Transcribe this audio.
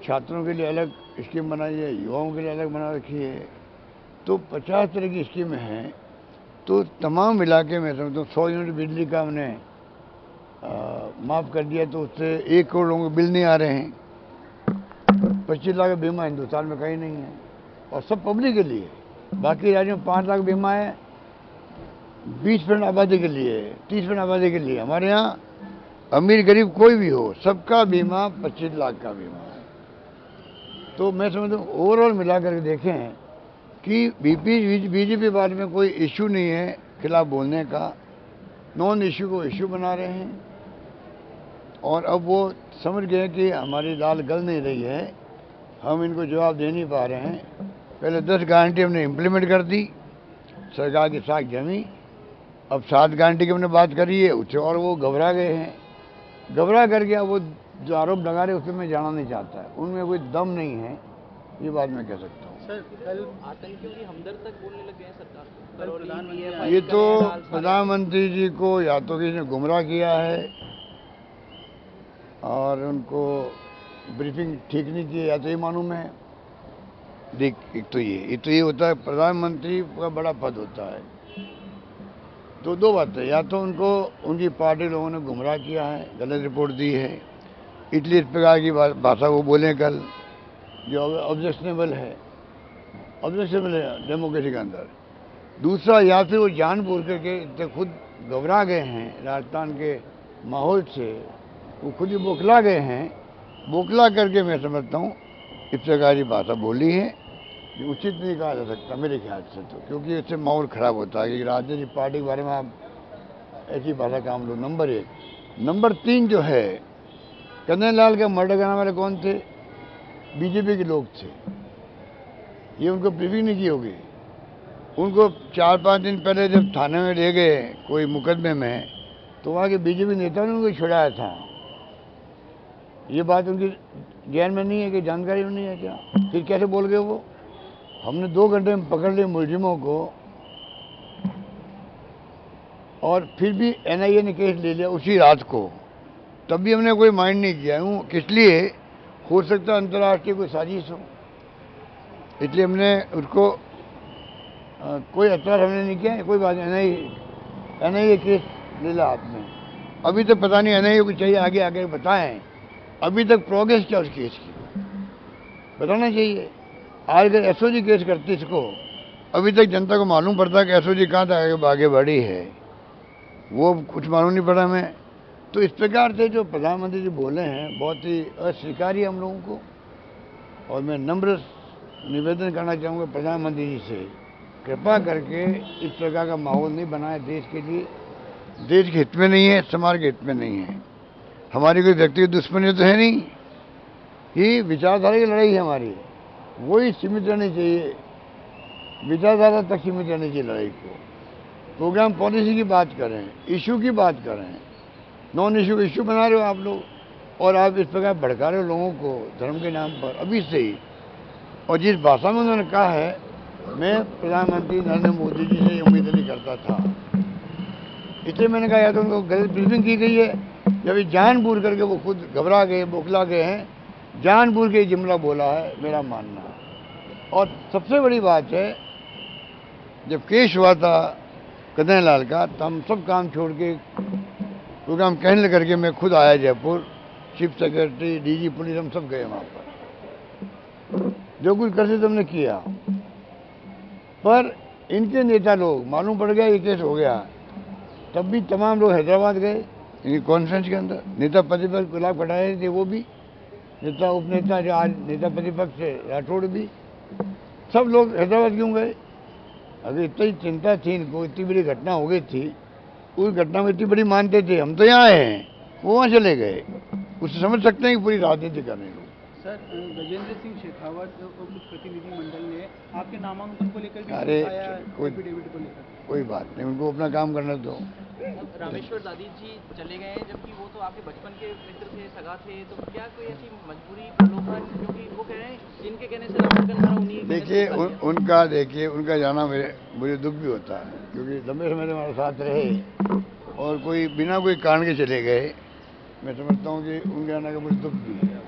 छात्रों के लिए अलग स्कीम बनाई है, युवाओं के लिए अलग बना रखी है। तो 50 तरह की स्कीमें हैं। तो तमाम इलाके में समझता हूँ 100 यूनिट बिजली का हमने माफ़ कर दिया, तो उससे 1 करोड़ लोगों के बिल नहीं आ रहे हैं। 25 लाख बीमा हिंदुस्तान में कहीं नहीं है, और सब पब्लिक के लिए। बाकी राज्यों में 5 लाख बीमा है, 20% आबादी के लिए, 30% आबादी के लिए। हमारे यहाँ अमीर गरीब कोई भी हो, सबका बीमा 25 लाख का बीमा है। तो मैं समझता हूँ ओवरऑल मिला करके देखें कि बीजेपी बारे में कोई इश्यू नहीं है खिलाफ बोलने का। नॉन इश्यू को इश्यू बना रहे हैं, और अब वो समझ गए कि हमारी दाल गल नहीं रही है, हम इनको जवाब दे नहीं पा रहे हैं। पहले 10 गारंटी हमने इम्प्लीमेंट कर दी, सरकार की साख जमी। अब 7 गारंटी की हमने बात करी है, उससे और वो घबरा गए हैं। घबरा कर गया, वो जो आरोप लगा रहे उसमें मैं जाना नहीं चाहता है, उनमें कोई दम नहीं है, ये बात मैं कह सकता हूँ। सर, कल आतंकियों की हमदर्द तक बोलने लग गए हैं सरकार। ये तो प्रधानमंत्री जी को या तो किसी ने गुमराह किया है और उनको ब्रीफिंग ठीक नहीं की, या तो ये मालूम है। देख, एक तो ये होता है, प्रधानमंत्री का बड़ा पद होता है। तो 2 बातें, या तो उनको उनकी पार्टी लोगों ने गुमराह किया है, गलत रिपोर्ट दी है, इसलिए इस प्रकार की भाषा वो बोलें कल, जो ऑब्जेक्शनेबल है डेमोक्रेसी के अंदर। दूसरा, या फिर वो जानबूझ करके खुद घबरा गए हैं राजस्थान के माहौल से, वो खुद ही बौखला गए हैं। बौखला करके मैं समझता हूँ इस प्रकार की भाषा बोली है, ये उचित नहीं कहा जा सकता मेरे ख्याल से, तो क्योंकि इससे माहौल खराब होता है कि राजनीतिक पार्टी के बारे में आप ऐसी भाषा काम लो। नंबर 1। नंबर 3 जो है, कन्हैयालाल का मर्डर करने वाले कौन थे? बीजेपी के लोग थे। ये उनको ब्रीफिंग नहीं की होगी। उनको 4-5 दिन पहले जब थाने में ले गए कोई मुकदमे में, तो वहाँ के बीजेपी नेता ने उनको छुड़ाया था। ये बात उनकी ज्ञान में नहीं है कि जानकारी में नहीं है क्या? फिर कैसे बोल गए वो? हमने 2 घंटे में पकड़ लिए मुलजिमों को, और फिर भी एनआईए ने केस ले लिया उसी रात को। तब भी हमने कोई माइंड नहीं किया। हूँ किस लिए? हो सकता है अंतर्राष्ट्रीय कोई साजिश हो, इसलिए हमने उसको कोई एतराज हमने नहीं किया। कोई बात नहीं, एनआईए केस ले लिया हाथ में। अभी तक पता नहीं एनआईए को चाहिए आगे आगे बताएं अभी तक प्रोग्रेस क्या उस केस की, बताना चाहिए। आज अगर एसओजी केस करती इसको, अभी तक जनता को मालूम पड़ता है कि एसओजी कहाँ तक आगे बढ़ी है, वो कुछ मालूम नहीं पड़ा हमें। तो इस प्रकार से जो प्रधानमंत्री जी बोले हैं बहुत ही अस्वीकार्य हम लोगों को, और मैं नम्र निवेदन करना चाहूँगा प्रधानमंत्री जी से, कृपा करके इस प्रकार का माहौल नहीं बनाए देश के लिए। देश के हित में नहीं है, समाज के हित में नहीं है। हमारी कोई व्यक्तिगत दुश्मनी तो है नहीं, ये विचारधारा की लड़ाई है हमारी, वही सीमित रहनी चाहिए, विचारधारा तक सीमित रहनी चाहिए लड़ाई को। प्रोग्राम पॉलिसी की बात करें, इशू की बात करें, नॉन इशू को इशू बना रहे हो आप लोग, और आप इस प्रकार भड़का रहे हो लोगों को धर्म के नाम पर अभी से ही। और जिस भाषा में उन्होंने कहा है, मैं प्रधानमंत्री नरेंद्र मोदी जी से उम्मीद नहीं करता था, इसलिए मैंने कहा या तो उनको गलत ब्रीफिंग की गई है, जब जानबूझ करके वो खुद घबरा गए, बौखला गए हैं, जानबूझ के जुमला बोला है मेरा मानना। और सबसे बड़ी बात है, जब केस हुआ था कन्हैयालाल का, तो हम सब काम छोड़ के प्रोग्राम कैंसिल करके मैं खुद आया Jaipur, chief secretary, DG police, हम सब गए वहाँ पर, जो कुछ कर सकते हमने किया। पर इनके नेता लोग, मालूम पड़ गया ये केस हो गया, तब भी तमाम लोग हैदराबाद गए इनकी कॉन्फ्रेंस के अंदर। नेता प्रतिपक्ष गुलाब कटारे थे, वो भी नेता उपनेता जो आज नेता प्रतिपक्ष थे, राठौड़ भी, सब लोग हैदराबाद क्यों गए? अगर इतनी चिंता थी इनको, इतनी बड़ी घटना हो गई थी, उस घटना में इतनी बड़ी मानते थे, हम तो यहाँ आए हैं, वो वहाँ चले गए। उससे समझ सकते हैं कि पूरी राजनीति कर रहे लोग। सर, गजेंद्र सिंह शेखावत और कुछ प्रतिनिधि मंडल ने आपके नामांकन को लेकर भी अरे एफिडेविट को लेकर कोई बात नहीं, उनको अपना काम करने दो। रामेश्वर दादी जी चले गए हैं, जबकि वो तो आपके बचपन के मित्र थे, सगा थे, तो क्या कोई ऐसी मजबूरी, प्रलोभन, क्योंकि वो कह रहे हैं जिनके कहने से नामांकन हमारा उन्हीं। देखिए उनका जाना मुझे दुख भी होता है, क्योंकि लंबे समय से हमारे साथ रहे, और कोई बिना कोई कारण के चले गए। मैं समझता हूँ कि उनके जाने का मुझे दुख भी है।